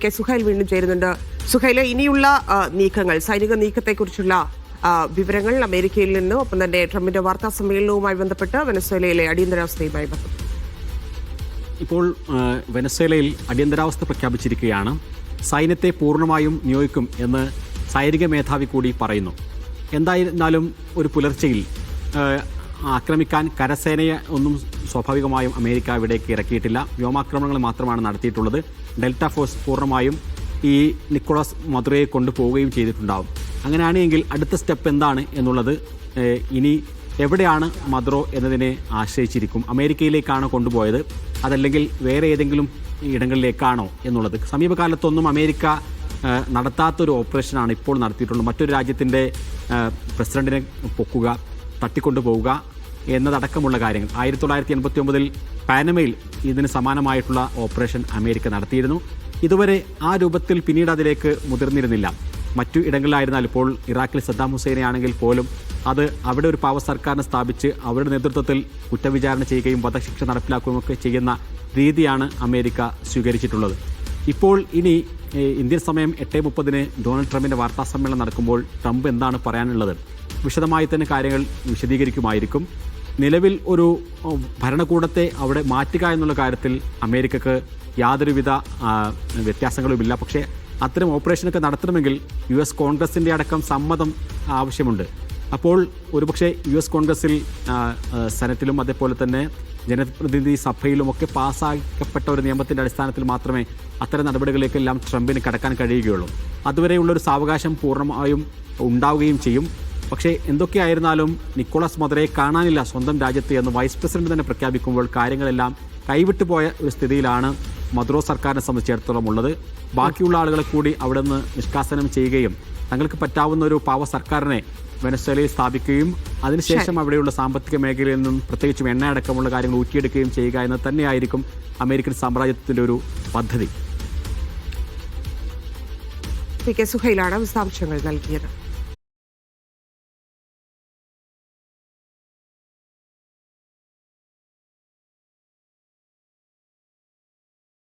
K Suhail വീണ്ടും ചേരുന്നുണ്ട്. സുഹൈല്, ഇനിയുള്ള നീക്കങ്ങൾ, സൈനിക നീക്കത്തെക്കുറിച്ചുള്ള വിവരങ്ങൾ അമേരിക്കയിൽ നിന്ന്, ഒപ്പം തന്നെ ട്രംപിന്റെ വാർത്താ സമ്മേളനവുമായി ബന്ധപ്പെട്ട് വെനസ്വേലയിലെ അടിയന്തരാവസ്ഥയുമായി ബന്ധപ്പെട്ട്. ഇപ്പോൾ വെനസ്വേലയിൽ അടിയന്തരാവസ്ഥ പ്രഖ്യാപിച്ചിരിക്കുകയാണ്. സൈന്യത്തെ പൂർണ്ണമായും നിയോഗിക്കും എന്ന് സൈനിക മേധാവി കൂടി പറയുന്നു. എന്തായിരുന്നാലും ഒരു പുലർച്ചയിൽ ആക്രമിക്കാൻ കരസേനയെ ഒന്നും സ്വാഭാവികമായും അമേരിക്ക ഇവിടേക്ക് ഇറക്കിയിട്ടില്ല. വ്യോമാക്രമണങ്ങൾ മാത്രമാണ് നടത്തിയിട്ടുള്ളത്. ഡെൽറ്റ ഫോഴ്സ് പൂർണ്ണമായും ഈ നിക്കോളാസ് മദുറോയെ കൊണ്ടുപോവുകയും ചെയ്തിട്ടുണ്ടാവും. അങ്ങനെയാണെങ്കിൽ അടുത്ത സ്റ്റെപ്പ് എന്താണ് എന്നുള്ളത് ഇനി എവിടെയാണ് മദുറോ എന്നതിനെ ആശ്രയിച്ചിരിക്കും. അമേരിക്കയിലേക്കാണോ കൊണ്ടുപോയത്, അതല്ലെങ്കിൽ വേറെ ഏതെങ്കിലും ഇടങ്ങളിലേക്കാണോ എന്നുള്ളത്. സമീപകാലത്തൊന്നും അമേരിക്ക നടത്താത്തൊരു ഓപ്പറേഷനാണ് ഇപ്പോൾ നടത്തിയിട്ടുള്ളത്. മറ്റൊരു രാജ്യത്തിൻ്റെ പ്രസിഡന്റിനെ പൊക്കുക, തട്ടിക്കൊണ്ടുപോവുക എന്നതടക്കമുള്ള കാര്യങ്ങൾ. 1989 പാനമയിൽ ഇതിന് സമാനമായിട്ടുള്ള ഓപ്പറേഷൻ അമേരിക്ക നടത്തിയിരുന്നു. ഇതുവരെ ആ രൂപത്തിൽ പിന്നീട് അതിലേക്ക് മുതിർന്നിരുന്നില്ല. മറ്റു ഇടങ്ങളിലായിരുന്നാൽ, ഇപ്പോൾ ഇറാഖിൽ സദ്ദാം ഹുസൈനെ ആണെങ്കിൽ പോലും അത് അവിടെ ഒരു പാവ സർക്കാരിനെ സ്ഥാപിച്ച് അവരുടെ നേതൃത്വത്തിൽ കുറ്റവിചാരണ ചെയ്യുകയും വധശിക്ഷ നടപ്പിലാക്കുകയും ഒക്കെ ചെയ്യുന്ന രീതിയാണ് അമേരിക്ക സ്വീകരിച്ചിട്ടുള്ളത്. ഇപ്പോൾ ഇനി ഇന്ത്യൻ സമയം 8:30 ഡൊണാൾഡ് ട്രംപിൻ്റെ വാർത്താ സമ്മേളനം നടക്കുമ്പോൾ ട്രംപ് എന്താണ് പറയാനുള്ളത്, വിശദമായി തന്നെ കാര്യങ്ങൾ വിശദീകരിക്കുമായിരിക്കും. നിലവിൽ ഒരു ഭരണകൂടത്തെ അവിടെ മാറ്റുക എന്നുള്ള കാര്യത്തിൽ അമേരിക്കക്ക് യാതൊരുവിധ വ്യത്യാസങ്ങളുമില്ല. പക്ഷേ അത്തരം ഓപ്പറേഷനൊക്കെ നടത്തണമെങ്കിൽ US കോൺഗ്രസിൻ്റെ അടക്കം സമ്മതം ആവശ്യമുണ്ട്. അപ്പോൾ ഒരുപക്ഷെ US കോൺഗ്രസിൽ, സെനറ്റിലും അതേപോലെ തന്നെ ജനപ്രതിനിധി സഭയിലുമൊക്കെ പാസ്സാക്കപ്പെട്ട ഒരു നിയമത്തിൻ്റെ അടിസ്ഥാനത്തിൽ മാത്രമേ അത്തരം നടപടികളിലേക്കെല്ലാം ട്രംപിന് കടക്കാൻ കഴിയുകയുള്ളൂ. അതുവരെയുള്ളൊരു സാവകാശം പൂർണ്ണമായും ഉണ്ടാവുകയും ചെയ്യും. പക്ഷേ എന്തൊക്കെയായിരുന്നാലും നിക്കോളാസ് മദുറോയെ കാണാനില്ല സ്വന്തം രാജ്യത്ത് എന്ന് വൈസ് പ്രസിഡന്റ് തന്നെ പ്രഖ്യാപിക്കുമ്പോൾ കാര്യങ്ങളെല്ലാം കൈവിട്ടു പോയ ഒരു സ്ഥിതിയിലാണ് മദുറോ സർക്കാരിനെ സംബന്ധിച്ചിടത്തോളം ഉള്ളത്. ബാക്കിയുള്ള ആളുകളെ കൂടി അവിടെ നിന്ന് നിഷ്കാസനം ചെയ്യുകയും തങ്ങൾക്ക് പറ്റാവുന്ന ഒരു പാവ സർക്കാരിനെ വെനസ്വേലയിൽ സ്ഥാപിക്കുകയും അതിനുശേഷം അവിടെയുള്ള സാമ്പത്തിക മേഖലയിൽ നിന്നും പ്രത്യേകിച്ചും എണ്ണ അടക്കമുള്ള കാര്യങ്ങൾ ഊറ്റിയെടുക്കുകയും ചെയ്യുക എന്ന് തന്നെയായിരിക്കും അമേരിക്കൻ സാമ്രാജ്യത്തിൻ്റെ ഒരു പദ്ധതി. കെ സുഹൈലാണ് വിശദാംശങ്ങൾ നൽകിയത്.